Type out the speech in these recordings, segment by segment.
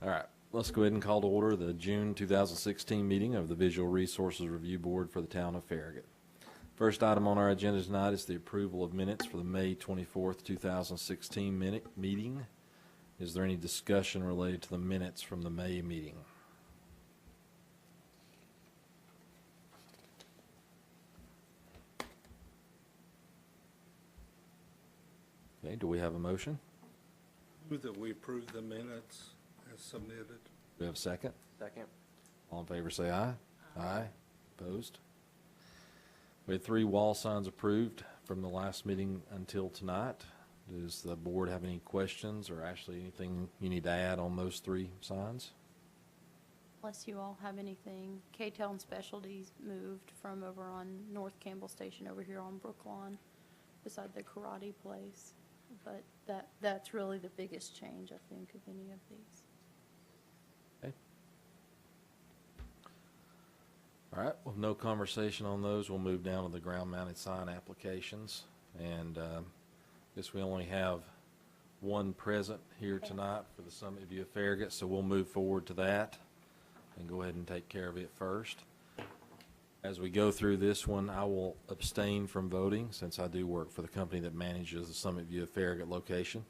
All right, let's go ahead and call to order the June 2016 meeting of the Visual Resources Review Board for the town of Farragut. First item on our agenda tonight is the approval of minutes for the May 24th, 2016 meeting. Is there any discussion related to the minutes from the May meeting? Okay, do we have a motion? Move that we approve the minutes as submitted. Do we have a second? Second. All in favor say aye. Aye. Opposed? We had 3 wall signs approved from the last meeting until tonight. Does the board have any questions or Ashley, anything you need to add on those 3 signs? Unless you all have anything, K-Town Specialties moved from over on North Campbell Station over here on Brooklawn beside the karate place. But that's really the biggest change, I think, of any of these. Okay. All right, with no conversation on those, we'll move down to the ground-mounted sign applications. And I guess we only have 1 present here tonight for the Summit View of Farragut, so we'll move forward to that and go ahead and take care of it first. As we go through this one, I will abstain from voting since I do work for the company that manages the Summit View of Farragut location.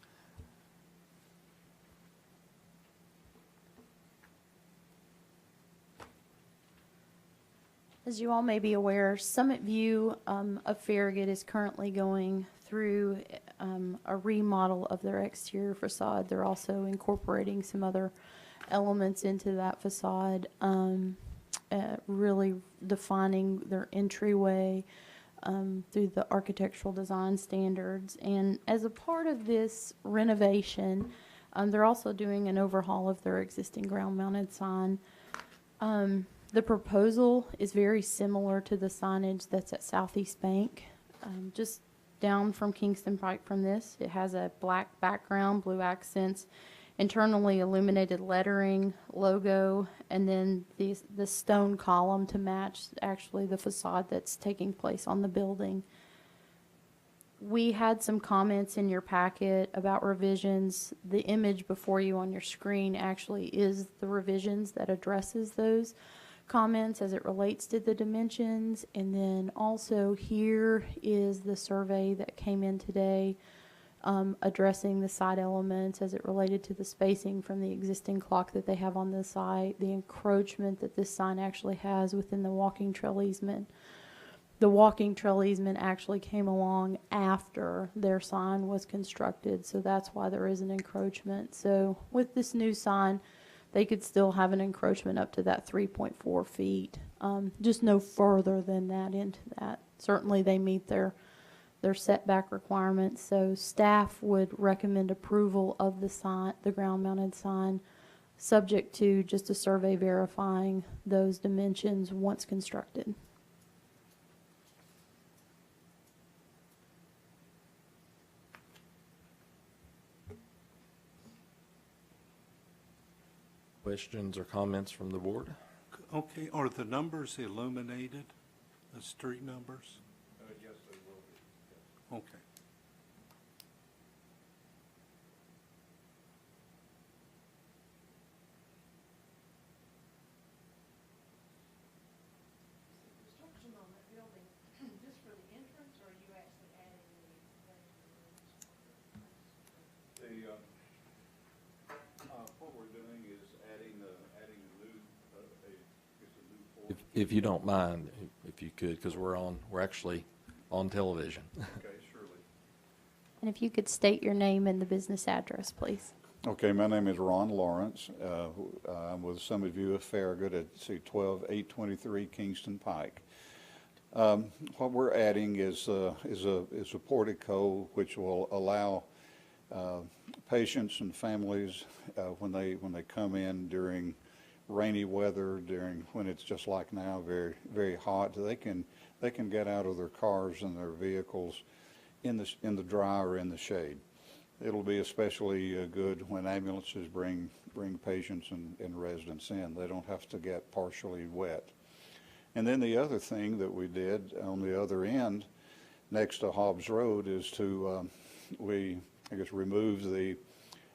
As you all may be aware, Summit View of Farragut is currently going through a remodel of their exterior facade. They're also incorporating some other elements into that facade, really defining their entryway through the architectural design standards. And as a part of this renovation, they're also doing an overhaul of their existing ground-mounted sign. The proposal is very similar to the signage that's at Southeast Bank, just down from Kingston Pike from this. It has a black background, blue accents, internally illuminated lettering, logo, and then the stone column to match actually the facade that's taking place on the building. We had some comments in your packet about revisions. The image before you on your screen actually is the revisions that addresses those comments as it relates to the dimensions. And then also here is the survey that came in today addressing the side elements as it related to the spacing from the existing clock that they have on the site, the encroachment that this sign actually has within the walking trail easement. The walking trail easement actually came along after their sign was constructed, so that's why there is an encroachment. So with this new sign, they could still have an encroachment up to that 3.4 feet, just no further than that into that. Certainly they meet their setback requirements, so staff would recommend approval of the sign, the ground-mounted sign, subject to just a survey verifying those dimensions once constructed. Questions or comments from the board? Okay, are the numbers illuminated, the street numbers? Yes, they will be. Okay. Construction on that building, just for the entrance, or are you actually adding the What we're doing is adding a new, just a new floor. If you don't mind, if you could, because we're actually on television. Okay, surely. And if you could state your name and the business address, please. Okay, my name is Ron Lawrence. I'm with Summit View of Farragut at C12823 Kingston Pike. What we're adding is a portico which will allow patients and families when they come in during rainy weather, during when it's just like now, very very hot, they can get out of their cars and their vehicles in the dry or in the shade. It'll be especially good when ambulances bring patients and residents in. They don't have to get partially wet. And then the other thing that we did on the other end, next to Hobbs Road, is to remove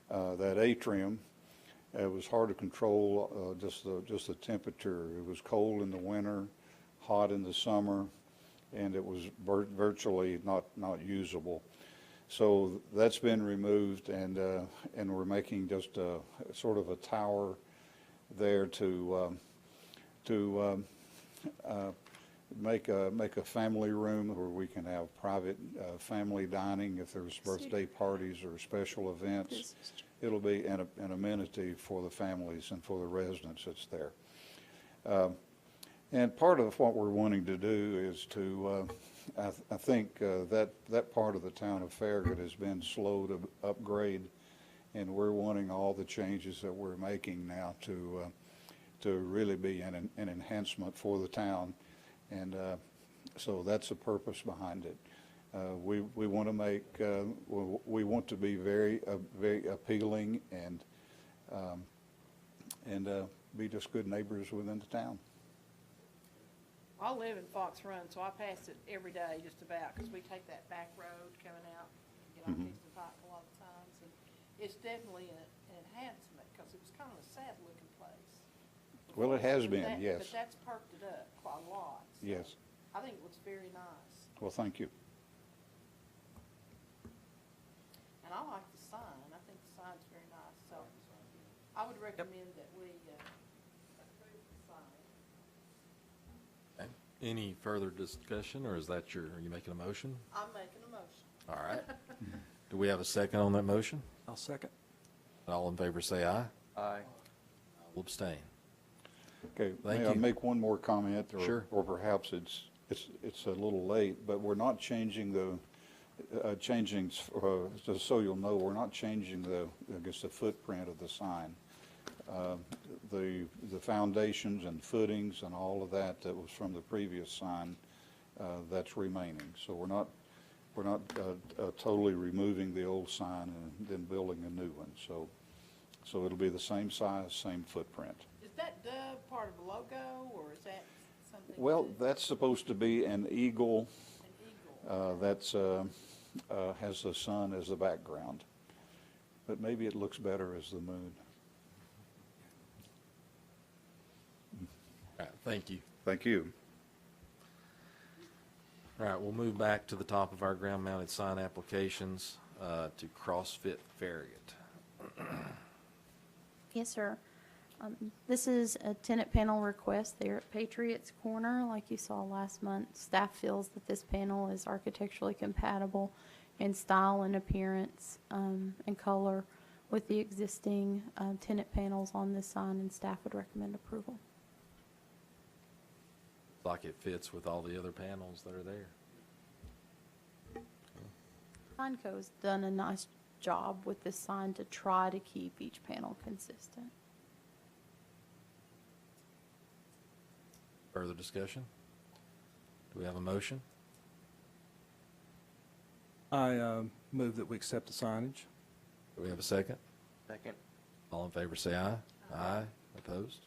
that atrium It was hard to control, just the temperature. It was cold in the winter, hot in the summer, and it was virtually not usable. So that's been removed, and we're making just a sort of a tower there to make a family room where we can have private family dining if there's birthday parties or special events. It'll be an amenity for the families and for the residents that's there. And part of what we're wanting to do is to, I think that part of the town of Farragut has been slow to upgrade, and we're wanting all the changes that we're making now to really be an enhancement for the town. And so that's the purpose behind it. We want to make, we want to be very appealing and be just good neighbors within the town. I live in Fox Run, so I pass it every day just about, because we take that back road coming out, get on Kingston Pike a lot of times. And it's definitely an enhancement, because it was kind of a sad looking place. Well, it has But been, that- yes. But that's perked it up quite a lot. So Yes. I think it looks very nice. Well, thank you. And I like the sign. I think the sign's very nice, so I would recommend that we approve the sign. Okay. Any further discussion, or is that are you making a motion? I'm making a motion. All right. Do we have a second on that motion? I'll second. All in favor say aye. Aye. Will abstain. Okay, Thank may I you. make one more comment? Sure. Or perhaps it's a little late, but we're not changing just so you'll know, we're not changing the footprint of the sign. The foundations and footings and all of that was from the previous sign, that's remaining. So we're not totally removing the old sign and then building a new one. So it'll be the same size, same footprint. Is that dove part of the logo, or is that something? Well, that's supposed to be an eagle An eagle? that's has the sun as the background. But maybe it looks better as the moon. All right, thank you. Thank you. All right, we'll move back to the top of our ground-mounted sign applications to CrossFit Farragut. Yes, sir. This is a tenant panel request there at Patriots Corner. Like you saw last month, staff feels that this panel is architecturally compatible in style and appearance and color with the existing tenant panels on this sign, and staff would recommend approval. Like it fits with all the other panels that are there. Signco's done a nice job with this sign to try to keep each panel consistent. Further discussion? Do we have a motion? I move that we accept the signage. Do we have a second? Second. All in favor say aye. Aye. Opposed?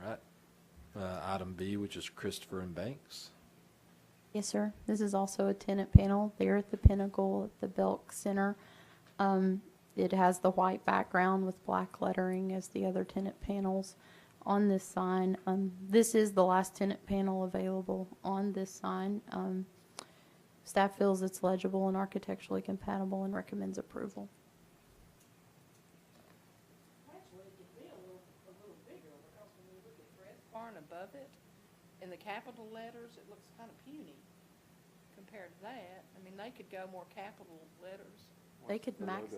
All right. Item B, which is Christopher and Banks. Yes, sir. This is also a tenant panel there at the Pinnacle at the Belk Center. It has the white background with black lettering as the other tenant panels on this sign. This is the last tenant panel available on this sign. Staff feels it's legible and architecturally compatible and recommends approval. Actually, it could be a little bigger, because when you look at Dress Barn above it, in the capital letters, it looks kind of puny compared to that. I mean, they could go more capital letters. They could max.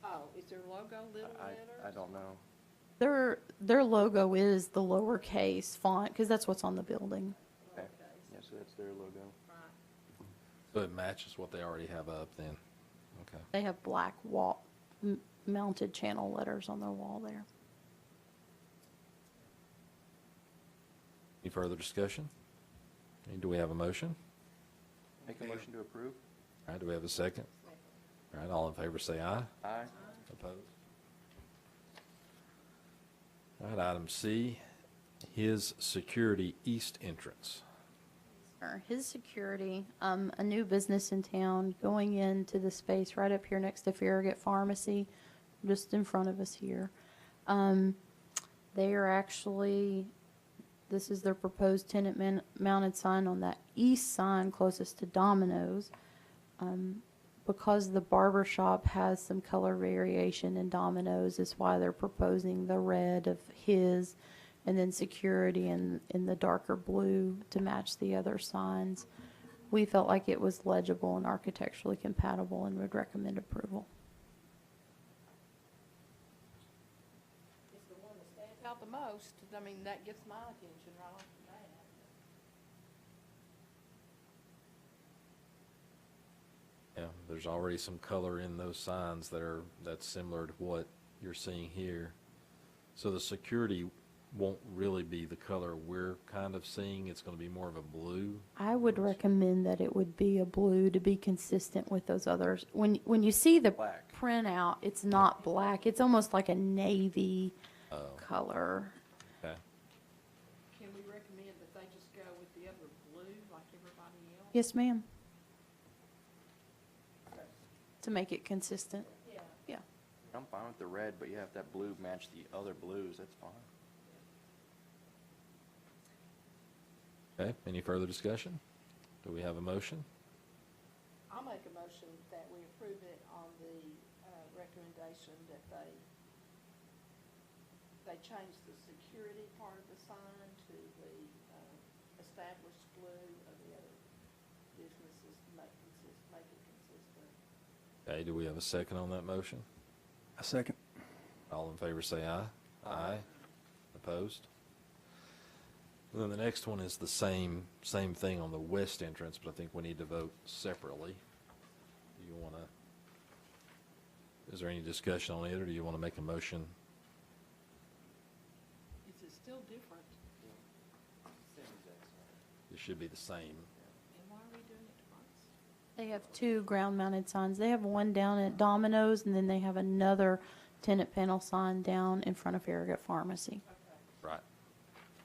Oh, is their logo little letters? I don't know. Their logo is the lowercase font because that's what's on the building. Okay. Okay, Yeah, so that's their logo. right. So it matches what they already have up then. Okay. They have black wall mounted channel letters on their wall there. Any further discussion? Do we have a motion? Make a motion to approve. All right, do we have a second? All right, all in favor say aye. Aye. Opposed? All right, item C, his security east entrance. His security, a new business in town going into the space right up here next to Farragut Pharmacy just in front of us here. They are actually, this is their proposed tenant-mounted sign on that east sign closest to Domino's. Because the barber shop has some color variation in Domino's, is why they're proposing the red of his, and then security in the darker blue to match the other signs. We felt like it was legible and architecturally compatible and would recommend approval. It's the one that stands out the most. I mean, that gets my attention right off the bat. Yeah, there's already some color in those signs that's similar to what you're seeing here. So the security won't really be the color we're kind of seeing. It's going to be more of a blue. I would recommend that it would be a blue to be consistent with those others. When you see the Black. printout, it's not black. It's almost like a navy color. Okay. Can we recommend that they just go with the other blue like everybody else? Yes, ma'am. To make it consistent. Yeah. Yeah. I'm fine with the red, but you have that blue match the other blues, that's fine. Okay, any further discussion? Do we have a motion? I'll make a motion that we approve it on the recommendation that they change the security part of the sign to the established blue of the other businesses to make it consistent. Okay, do we have a second on that motion? A second. All in favor say aye. Aye. Opposed? And then the next one is the same thing on the west entrance, but I think we need to vote separately. Do you want to, is there any discussion on it, or do you want to make a motion? Is it still different? It should be the same. And why are we doing it twice? They have two ground-mounted signs. They have one down at Domino's, and then they have another tenant panel sign down in front of Farragut Pharmacy. Okay. Right.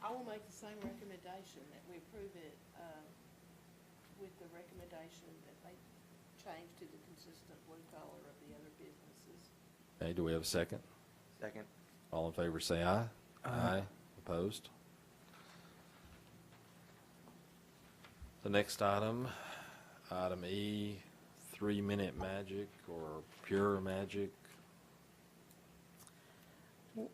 I will make the same recommendation that we approve it with the recommendation that they change to the consistent blue color of the other businesses. Okay, do we have a second? Second. All in favor say aye. Aye. Opposed? The next item, item E, 3-Minute Magic or Pure Magic.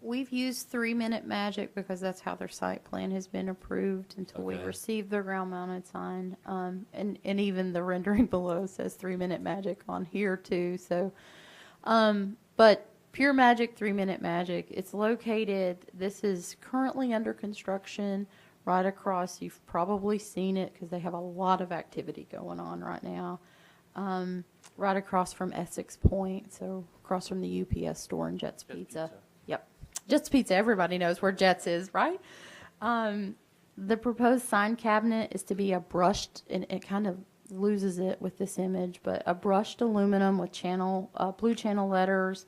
We've used 3-Minute Magic because that's how their site plan has been approved until we Okay. receive their ground-mounted sign. And even the rendering below says 3-Minute Magic on here too, so. But Pure Magic, 3-Minute Magic, it's located, this is currently under construction right across, you've probably seen it because they have a lot of activity going on right now. Right across from Essex Point, so across from the UPS store and Jets Pizza. Yep. Jets Pizza, everybody knows where Jets is, right? The proposed sign cabinet is to be a brushed, and it kind of loses it with this image, but a brushed aluminum with blue channel letters.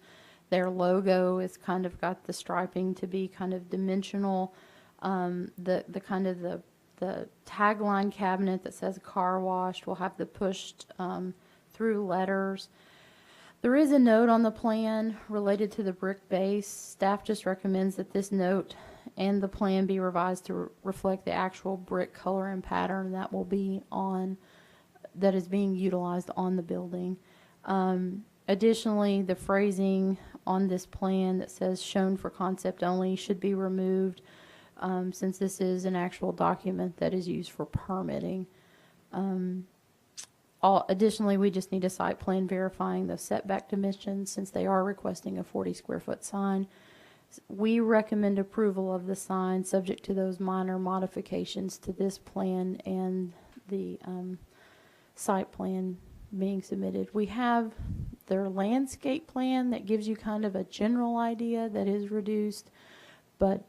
Their logo is kind of got the striping to be kind of dimensional. The kind of the tagline cabinet that says car wash will have the pushed through letters. There is a note on the plan related to the brick base. Staff just recommends that this note and the plan be revised to reflect the actual brick color and pattern that will be that is being utilized on the building. Additionally, the phrasing on this plan that says shown for concept only should be removed, since this is an actual document that is used for permitting. Additionally, we just need a site plan verifying the setback dimensions since they are requesting a 40 square foot sign. We recommend approval of the sign subject to those minor modifications to this plan and the site plan being submitted. We have their landscape plan that gives you kind of a general idea that is reduced, but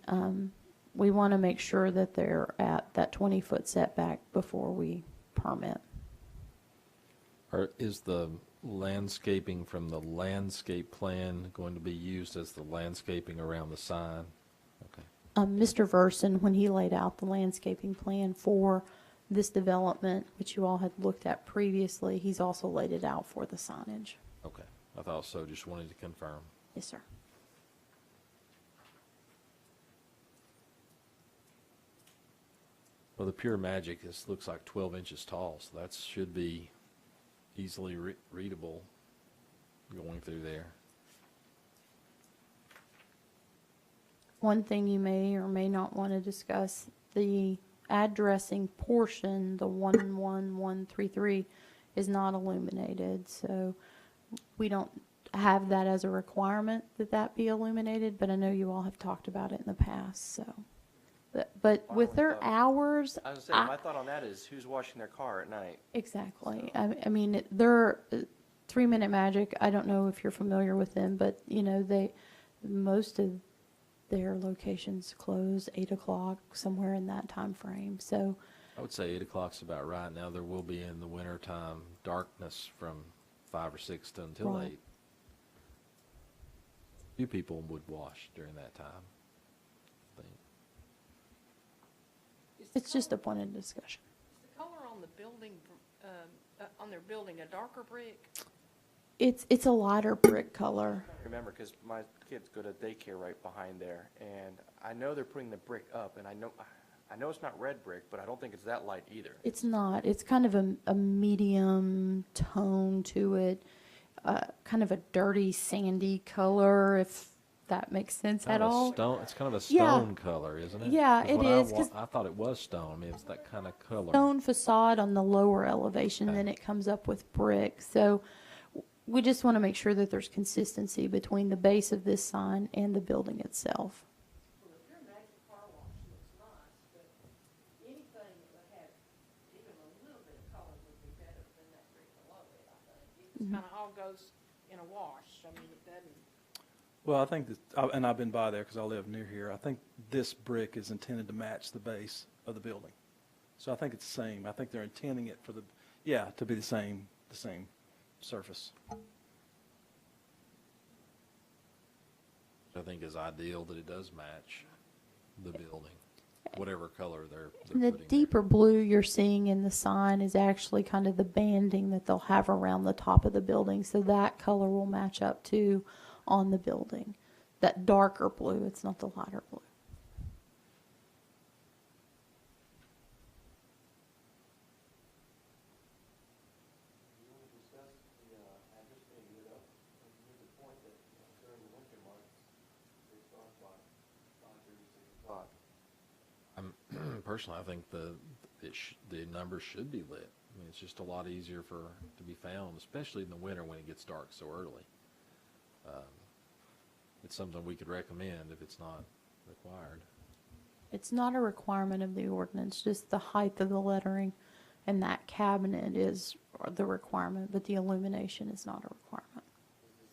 we want to make sure that they're at that 20-foot setback before we permit. Or is the landscaping from the landscape plan going to be used as the landscaping around the sign? Okay. Mr. Verson, when he laid out the landscaping plan for this development, which you all had looked at previously, he's also laid it out for the signage. Okay. I thought so. Just wanted to confirm. Yes, sir. Well, the Pure Magic, this looks like 12 inches tall, so that should be easily readable going through there. One thing you may or may not want to discuss, the addressing portion, the 11133, is not illuminated. So we don't have that as a requirement that that be illuminated, but I know you all have talked about it in the past, so. But with their hours, I was gonna say, my thought on that is who's washing their car at night? exactly. I mean, they're 3 Minute Magic. I don't know if you're familiar with them, but you know, most of their locations close 8 o'clock, somewhere in that time frame. So I would say 8 o'clock's about right. Now, there will be in the wintertime darkness from 5 or 6 to until Right. 8. Few people would wash during that time. I think. it's just a point of discussion. Is the color on the building, on their building, a darker brick? It's a lighter brick color. Remember, because my kids go to daycare right behind there, and I know they're putting the brick up, and I know it's not red brick, but I don't think it's that light either. It's not. It's kind of a medium tone to it, kind of a dirty, sandy color, if that makes sense at Kind of a all. stone, it's kind of a Yeah. stone color, isn't it? Yeah, 'Cause it what is, 'cause- I thought it was stone. I mean, it's that kind of color. Stone facade on the lower elevation, Okay. then it comes up with brick. So we just want to make sure that there's consistency between the base of this sign and the building itself. Well, the Pure Magic Car Wash looks nice, but anything that would have even a little bit of color would be better than that brick below it, I think. It just kind of all goes in a wash. I mean, it doesn't. Well, I think that, and I've been by there because I live near here. I think this brick is intended to match the base of the building. So I think it's the same. I think they're intending it to be the same surface. I think is ideal that it does match the building, whatever color they're The putting there. deeper blue you're seeing in the sign is actually kind of the banding that they'll have around the top of the building. So that color will match up to on the building. That darker blue, it's not the lighter blue. Personally, I think the numbers should be lit. I mean, it's just a lot easier to be found, especially in the winter when it gets dark so early. It's something we could recommend if it's not required. It's not a requirement of the ordinance, just the height of the lettering and that cabinet is the requirement, but the illumination is not a requirement.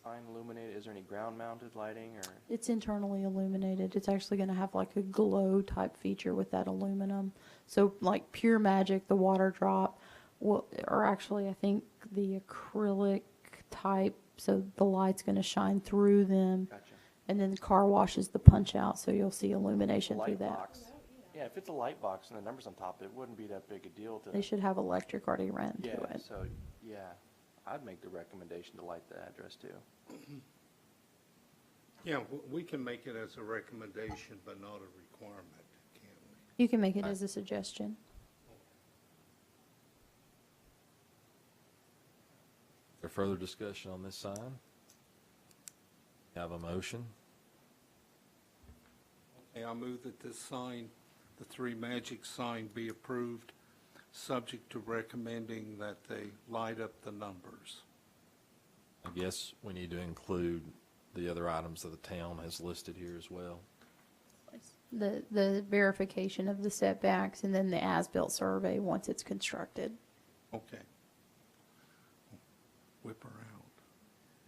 Sign illuminated, is there any ground mounted lighting or? It's internally illuminated. It's actually going to have like a glow type feature with that aluminum. So like Pure Magic, the water drop, or actually I think the acrylic type, so the light's going to shine through them. Gotcha. And then the car wash is the punch out, so you'll see illumination through Light that. box. Yeah, if it's a light box and the numbers on top, it wouldn't be that big a deal to. They should have electric already ran to Yeah, it. so, yeah, I'd make the recommendation to light the address too. Yeah, we can make it as a recommendation, but not a requirement, can't we? You can make it as a suggestion. Is there further discussion on this sign? Have a motion? Okay, I move that this sign, the 3 Magic sign, be approved, subject to recommending that they light up the numbers. I guess we need to include the other items that the town has listed here as well. The verification of the setbacks and then the as-built survey once it's constructed. Okay. Whip around.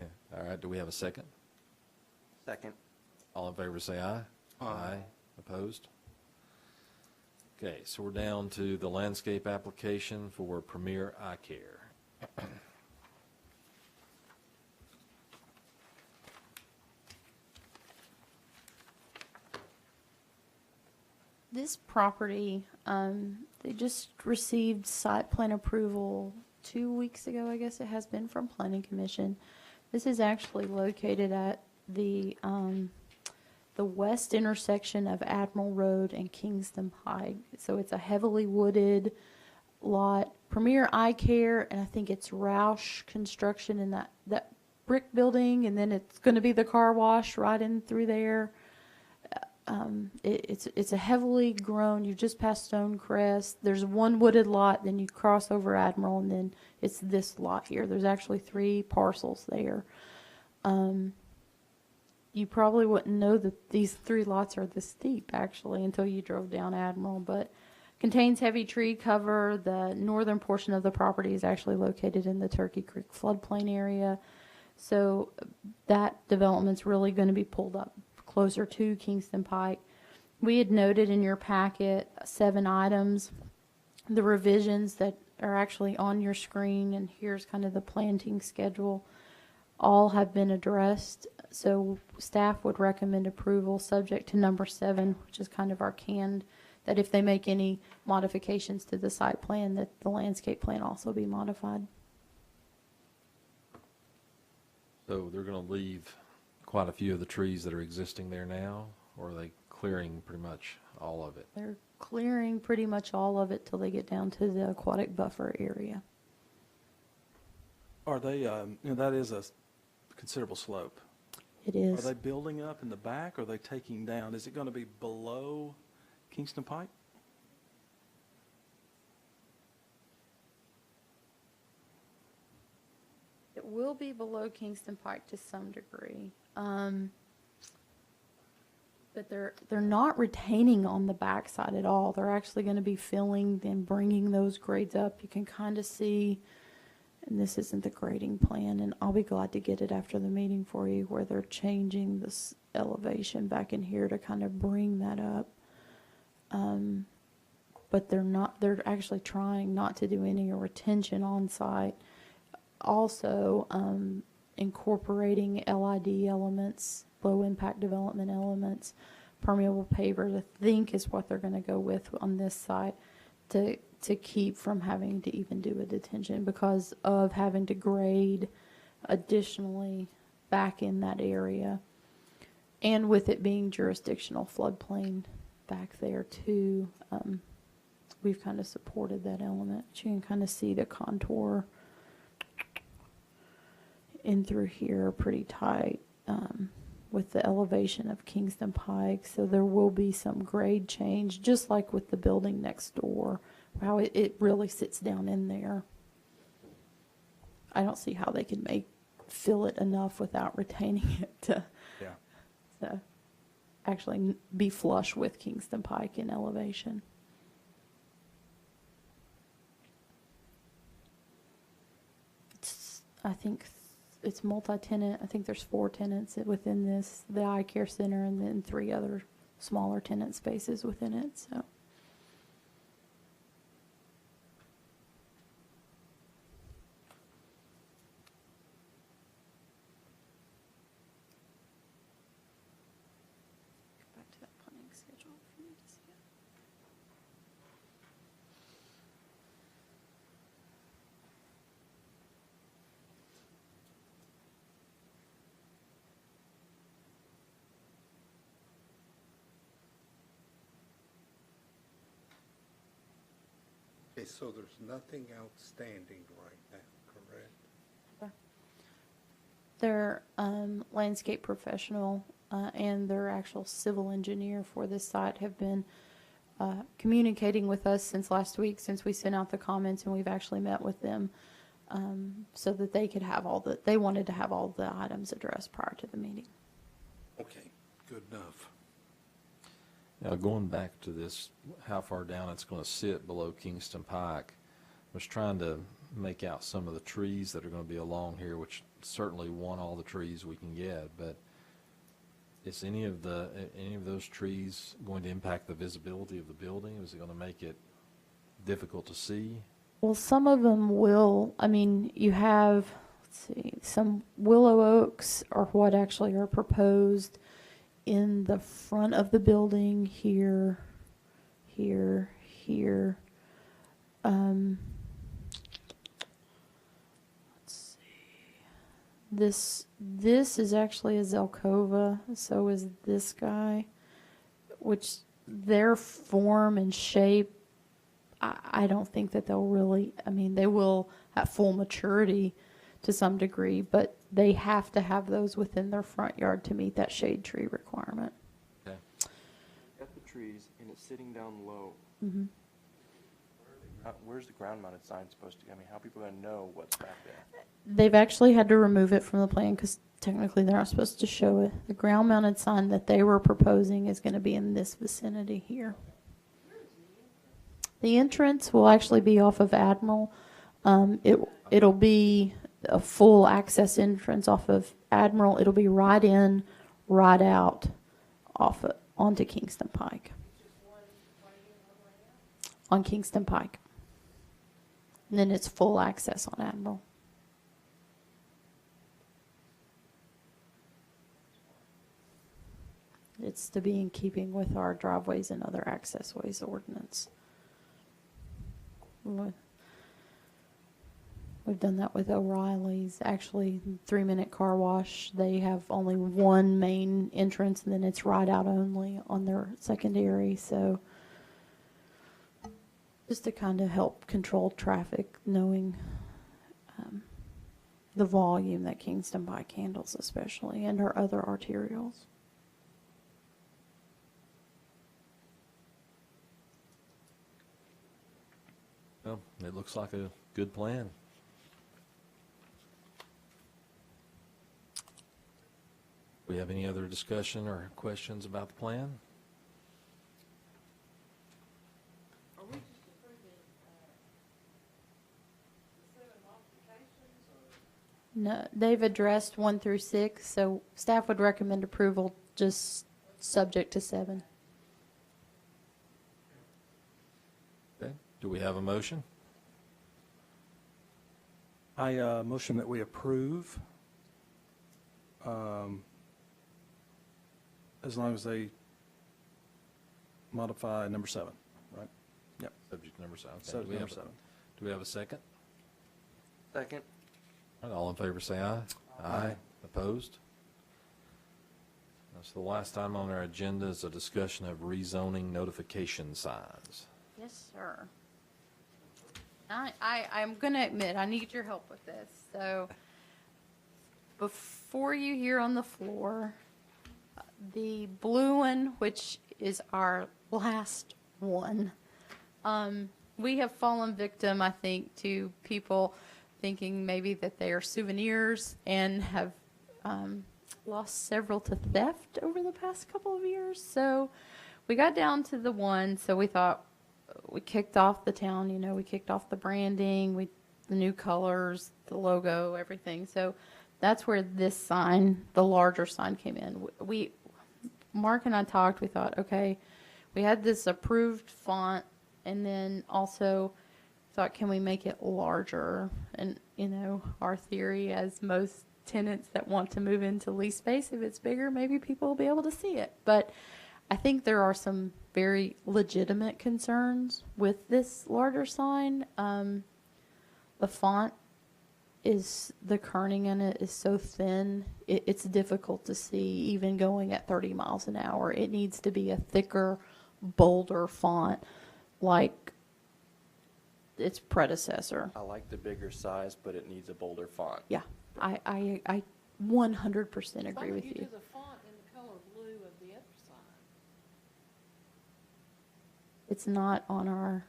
Yeah. All right, do we have a second? Second. All in favor say aye. Aye. Opposed? Okay, so we're down to the landscape application for Premier Eye Care. This property, they just received site plan approval 2 weeks ago, I guess it has been, from Planning Commission. This is actually located at the west intersection of Admiral Road and Kingston Pike. So it's a heavily wooded lot. Premier Eye Care, and I think it's Roush Construction in that brick building, and then it's going to be the car wash right in through there. It's a heavily grown, you just past Stonecrest. There's one wooded lot, then you cross over Admiral, and then it's this lot here. There's actually 3 parcels there. You probably wouldn't know that these 3 lots are this steep, actually, until you drove down Admiral, but contains heavy tree cover. The northern portion of the property is actually located in the Turkey Creek floodplain area. So that development's really going to be pulled up closer to Kingston Pike. We had noted in your packet 7 items. The revisions that are actually on your screen, and here's kind of the planting schedule, all have been addressed. So staff would recommend approval subject to number 7, which is kind of our canned, that if they make any modifications to the site plan, that the landscape plan also be modified. So they're going to leave quite a few of the trees that are existing there now, or are they clearing pretty much all of it? They're clearing pretty much all of it till they get down to the aquatic buffer area. Are they, that is a considerable slope. It Are is. they building up in the back, or are they taking down? Is it going to be below Kingston Pike? It will be below Kingston Pike to some degree. But they're not retaining on the backside at all. They're actually going to be filling and bringing those grades up. You can kind of see, and this isn't the grading plan, and I'll be glad to get it after the meeting for you, where they're changing this elevation back in here to kind of bring that up. But they're actually trying not to do any retention on site. Also, incorporating LID elements, low impact development elements, permeable pavers, I think is what they're going to go with on this site to keep from having to even do a detention because of having to grade additionally back in that area. And with it being jurisdictional floodplain back there too, we've kind of supported that element. You can kind of see the contour in through here pretty tight with the elevation of Kingston Pike. So there will be some grade change, just like with the building next door, how it really sits down in there. I don't see how they could fill it enough without retaining it to actually be flush with Kingston Pike in elevation. I think it's multi-tenant. I think there's 4 tenants within this, the eye care center, and then 3 other smaller tenant spaces within it. So. Back to that planning schedule if you need to see it. Okay, so there's nothing outstanding right now, correct? Their landscape professional and their actual civil engineer for this site have been communicating with us since last week, since we sent out the comments, and we've actually met with them so that they could have they wanted to have all the items addressed prior to the meeting. Okay, good enough. Now, going back to this, how far down it's going to sit below Kingston Pike, I was trying to make out some of the trees that are going to be along here, which certainly want all the trees we can get, but is any of those trees going to impact the visibility of the building? Is it going to make it difficult to see? Well, some of them will. I mean, you have, let's see, some willow oaks are what actually are proposed in the front of the building here, here. Let's see. This is actually a Zelkova, so is this guy, which their form and shape, I don't think that they'll really, I mean, they will at full maturity to some degree, but they have to have those within their front yard to meet that shade tree requirement. Okay. Got the trees, and it's sitting down low. Mhm. Where's the ground-mounted sign supposed to, I mean, how are people gonna know what's back there? They've actually had to remove it from the plan because technically they're not supposed to show it. The ground-mounted sign that they were proposing is going to be in this vicinity here. The entrance will actually be off of Admiral. It'll be a full access entrance off of Admiral. It'll be right in, right out, onto Kingston Pike. On Kingston Pike. And then it's full access on Admiral. It's to be in keeping with our driveways and other accessways ordinance. We've done that with O'Reilly's. Actually, 3-minute car wash, they have only one main entrance and then it's right out only on their secondary. So just to kind of help control traffic, knowing the volume that Kingston Pike handles especially, and our other arterials. Well, it looks like a good plan. We have any other discussion or questions about the plan? Are we just approving, the 7 modifications, or? No, they've addressed 1 through 6, so staff would recommend approval just subject to 7. Okay. Do we have a motion? I motion that we approve, as long as they modify number 7, right? Yep. Subject to number 7. Okay. Subject Do we number have- 7. Do we have a second? Second. All right, all in favor say aye. Aye. Opposed? So the last item on our agenda is a discussion of rezoning notification signs. Yes, sir. I'm going to admit, I need your help with this. So before you hear on the floor, the blue one, which is our last one, we have fallen victim, I think, to people thinking maybe that they are souvenirs and have lost several to theft over the past couple of years. So we got down to the one, so we thought, we kicked off the town, we kicked off the branding, the new colors, the logo, everything. So that's where this sign, the larger sign, came in. Mark and I talked, we thought, okay, we had this approved font, and then also thought, can we make it larger? And, our theory, as most tenants that want to move into lease space, if it's bigger, maybe people will be able to see it. But I think there are some very legitimate concerns with this larger sign. The font the kerning in it is so thin, it's difficult to see even going at 30 miles an hour. It needs to be a thicker, bolder font like its predecessor. I like the bigger size, but it needs a bolder font. Yeah, I 100% Why agree don't with you you. do the font in the color blue of the other sign? It's not on our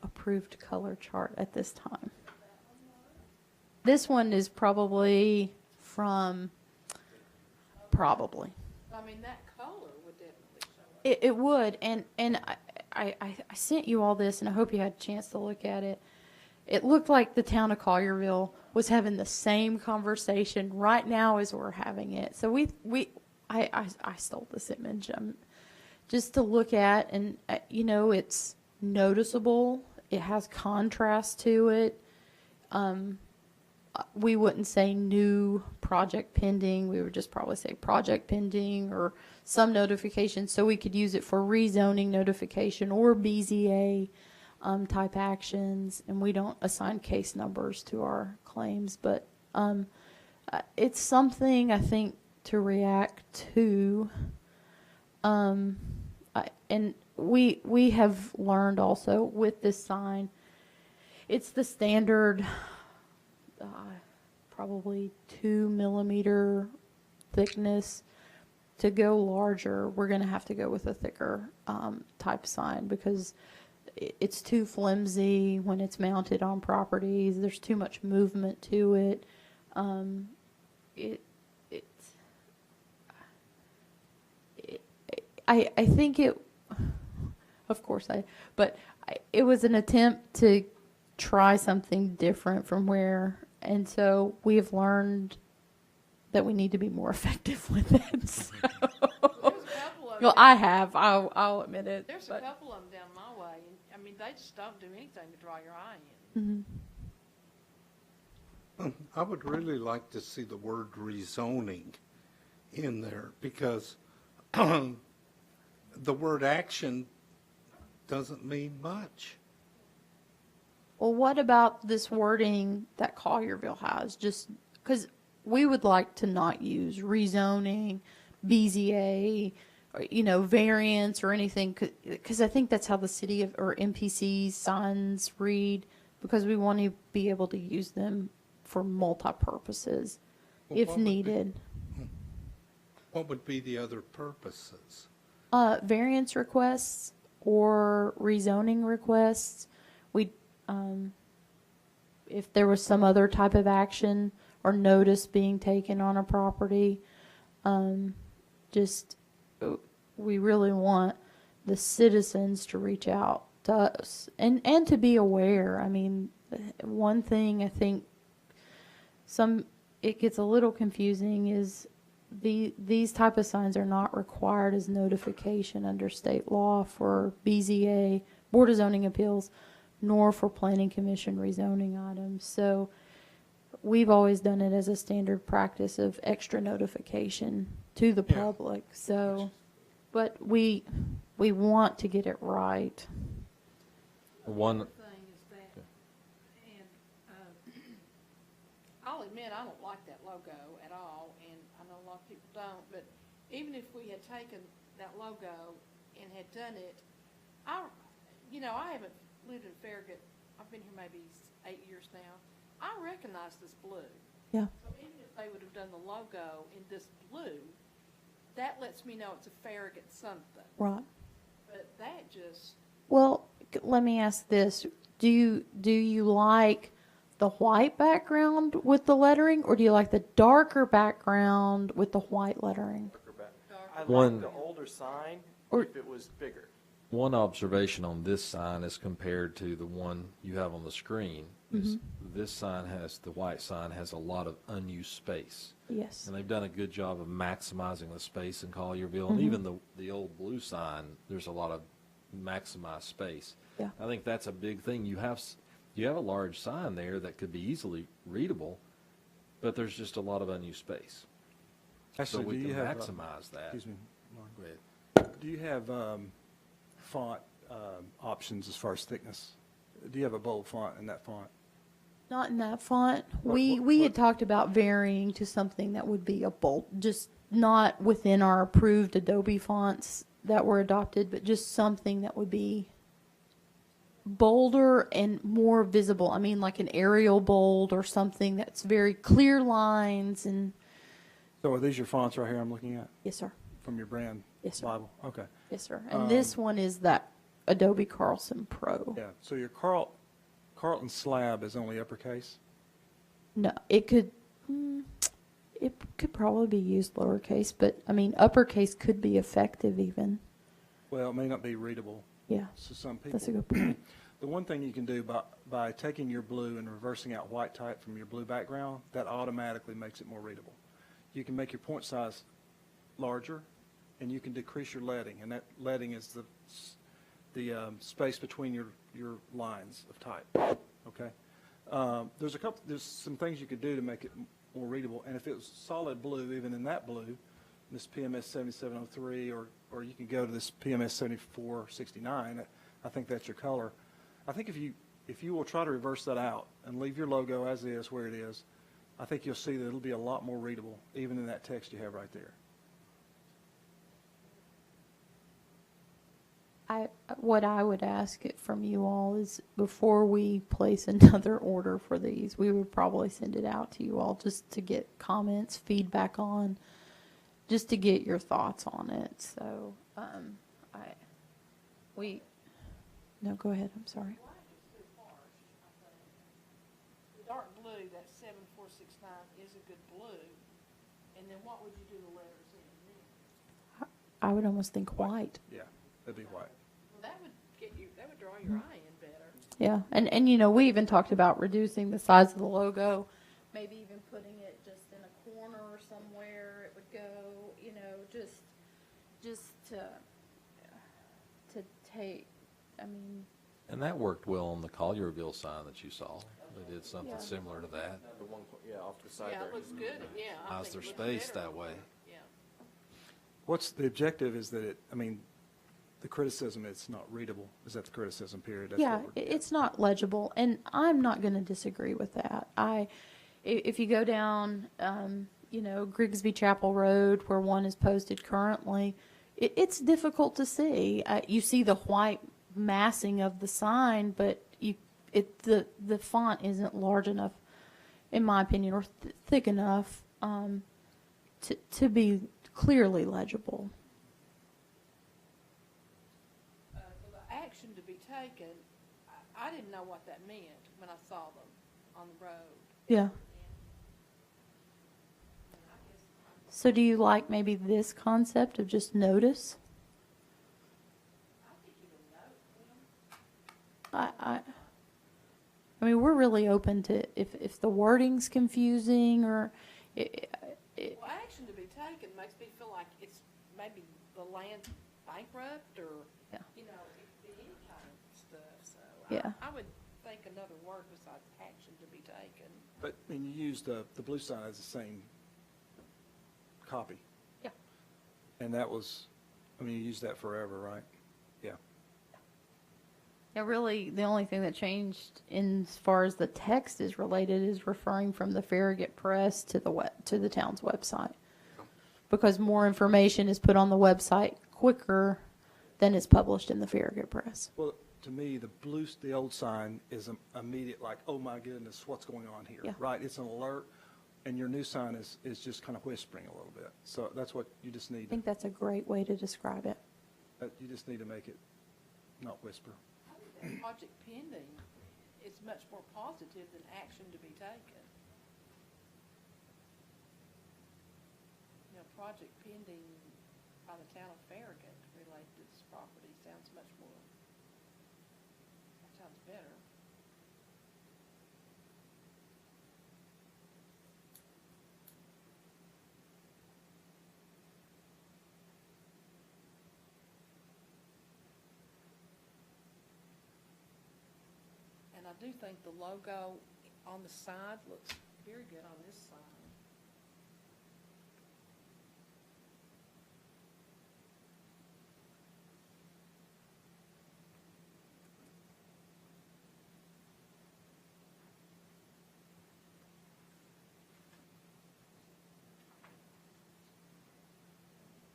approved color chart at this time. This one is probably from, probably. I mean, that color would definitely show up. It would, and I sent you all this, and I hope you had a chance to look at it. It looked like the town of Collierville was having the same conversation right now as we're having it. So I stole this image just to look at, and it's noticeable. It has contrast to it. We wouldn't say new project pending. We would just probably say project pending or some notification, so we could use it for rezoning notification or BZA type actions. And we don't assign case numbers to our claims, but it's something I think to react to. And we have learned also with this sign, it's the standard, probably 2 millimeter thickness. To go larger, we're going to have to go with a thicker type sign because it's too flimsy when it's mounted on properties. There's too much movement to it. I think it, of course it was an attempt to try something different from where, and so we have learned that we need to be more effective with it. So. There's a couple of Well, them. I have. I'll admit it. There's a but- couple of them down my way, and, I mean, they just don't do anything to draw your eye in. Mhm. I would really like to see the word rezoning in there because the word action doesn't mean much. Well, what about this wording that Collierville has? Just because we would like to not use rezoning, BZA, or, variance or anything, because I think that's how the city or MPC's signs read, because we want to be able to use them for multi-purposes Well, if what would be- needed. What would be the other purposes? Variance requests or rezoning requests. If there was some other type of action or notice being taken on a property, we really want the citizens to reach out to us and to be aware. I mean, one thing I think it gets a little confusing is these type of signs are not required as notification under state law for BZA, Board of Zoning Appeals, nor for Planning Commission rezoning items. So we've always done it as a standard practice of extra notification to the Yeah. public. So, but we want to get it right. One, Other thing is that, and, I'll admit, I don't like that logo at all, and I know a lot of people don't, but even if we had taken that logo and had done it, I haven't lived in Farragut, I've been here maybe 8 years now. I recognize this blue. Yeah. So even if they would have done the logo in this blue, that lets me know it's a Farragut something. Right. But that just, Well, let me ask this. Do you like the white background with the lettering, or do you like the darker background with the white lettering? I One- like the older sign Or- if it was bigger. one observation on this sign as compared to the one you have on the screen is this sign the white sign has a lot of unused space. Yes. And they've done a good job of maximizing the space in Collierville. And even the old blue sign, there's a lot of maximized space. Yeah. I think that's a big thing. You have a large sign there that could be easily readable, but there's just a lot of unused space. So Actually, we do you can have, maximize that. excuse me, Mark. Go ahead. Do you have font options as far as thickness? Do you have a bold font in that font? Not in that font. What- We what- had talked about varying to something that would be a bold, just not within our approved Adobe fonts that were adopted, but just something that would be bolder and more visible. I mean, like an Arial bold or something that's very clear lines and, So are these your fonts right here I'm looking at yes, sir. from your brand Yes, sir. Bible? Okay. Yes, sir. And this one is that Adobe Carlson Pro. Yeah, so your Carlton slab is only uppercase? No, it could probably be used lowercase, but I mean, uppercase could be effective even. Well, it may not be readable Yeah, to some people. that's a good point. The one thing you can do by taking your blue and reversing out white type from your blue background, that automatically makes it more readable. You can make your point size larger, and you can decrease your leading, and that leading is the space between your lines of type. Okay, there's some things you could do to make it more readable, and if it was solid blue, even in that blue, this PMS 7703, or you can go to this PMS 7469. I think that's your color. I think if you will try to reverse that out and leave your logo as is where it is, I think you'll see that it'll be a lot more readable, even in that text you have right there. What I would ask it from you all is before we place another order for these, we would probably send it out to you all just to get comments, feedback on, just to get your thoughts on it. So, no, go ahead, I'm sorry. Black is too harsh, I think. The dark blue, that 7469 is a good blue. And then what would you do the letters in then? I would almost think white. Yeah, that'd be white. Well, that would that would draw your eye in better. Yeah, and you know, we even talked about reducing the size of the logo, maybe even putting it just in a corner or somewhere it would go, you know, just to take, I mean, And that worked well on the Collierville sign that you saw. They did something Yeah. similar to that. The one, yeah, off to the side Yeah, there. it looks good, yeah. I How's think their it looks space better. that way? Yeah. What's the objective is that the criticism, it's not readable. Is that the criticism period? That's yeah, what we're- it's not legible, and I'm not going to disagree with that. If you go down, you know, Grigsby Chapel Road, where one is posted currently, it's difficult to see. You see the white massing of the sign, but the font isn't large enough, in my opinion, or thick enough to be clearly legible. For the action to be taken, I didn't know what that meant when I saw them on the road. Yeah. And I guess So do you like maybe this concept of just notice? I think you would know them. I mean, we're really open to if the wording's confusing or Well, action to be taken makes me feel like it's maybe the land's bankrupt or, Yeah. you know, it could be any kind of stuff, so. Yeah. I would think another word besides action to be taken. But, I mean, you used the blue sign as the same copy. Yeah. And that was, I mean, you used that forever, right? Yeah. Yeah, really, the only thing that changed in as far as the text is related is referring from the Farragut Press to the town's website. Because more information is put on the website quicker than is published in the Farragut Press. Well, to me, the old sign is immediate, like, oh my goodness, what's going on here, Yeah. right? It's an alert, and your new sign is just kind of whispering a little bit. So that's what you just I need. think that's a great way to describe it. You just need to make it not whisper. I think that project pending is much more positive than action to be taken. You know, project pending by the town of Farragut related to this property sounds much more, sounds better. And I do think the logo on the side looks very good on this side.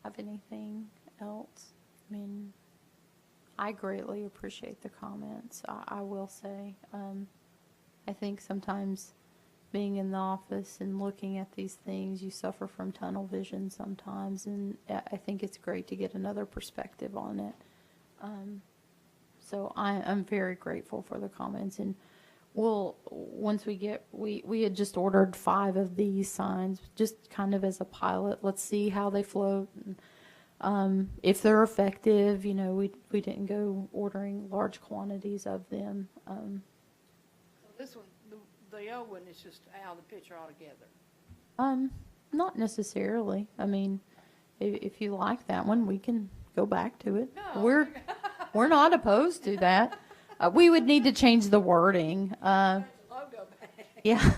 Have anything else? I mean, I greatly appreciate the comments. I will say, I think sometimes being in the office and looking at these things, you suffer from tunnel vision sometimes, and I think it's great to get another perspective on it. So I'm very grateful for the comments, and once we had just ordered 5 of these signs, just kind of as a pilot. Let's see how they float. And, if they're effective, you know, we didn't go ordering large quantities of them. So this one, the old one is just out of the picture altogether. Not necessarily. I mean, if you like that one, we can go back to it. No. We're not opposed to that. We would need to change the wording. Change the logo back. Yeah,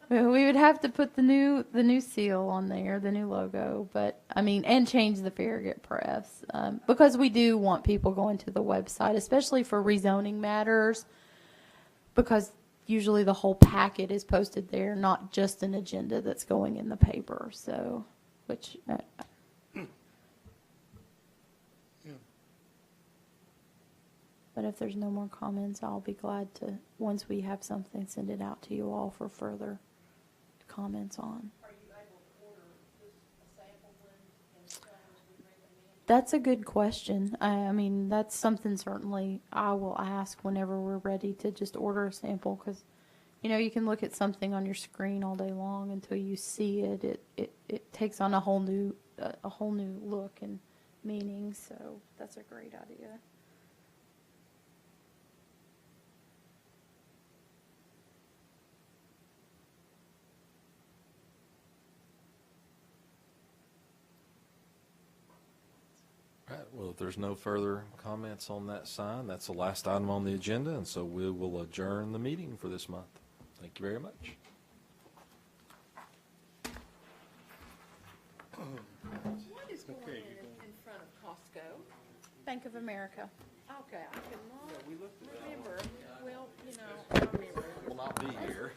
we would have to put the new seal on there, the new logo. But I mean, and change the Farragut Press because we do want people going to the website, especially for rezoning matters, because usually the whole packet is posted there, not just an agenda that's going in the paper, so, which, but if there's no more comments, I'll be glad to, once we have something, send it out to you all for further comments on. Are you able to order just a sample one and as long as we bring them in? That's a good question. I mean, that's something certainly I will ask whenever we're ready to just order a sample, because, you know, you can look at something on your screen all day long until you see it. It takes on a whole new look and meaning, so that's a great idea. All right, well, if there's no further comments on that sign, that's the last item on the agenda, and so we will adjourn the meeting for this month. Thank you very much. What is going on in front of Costco? Bank of America. Okay, I cannot remember. Well, you know, I remember. Will not be here.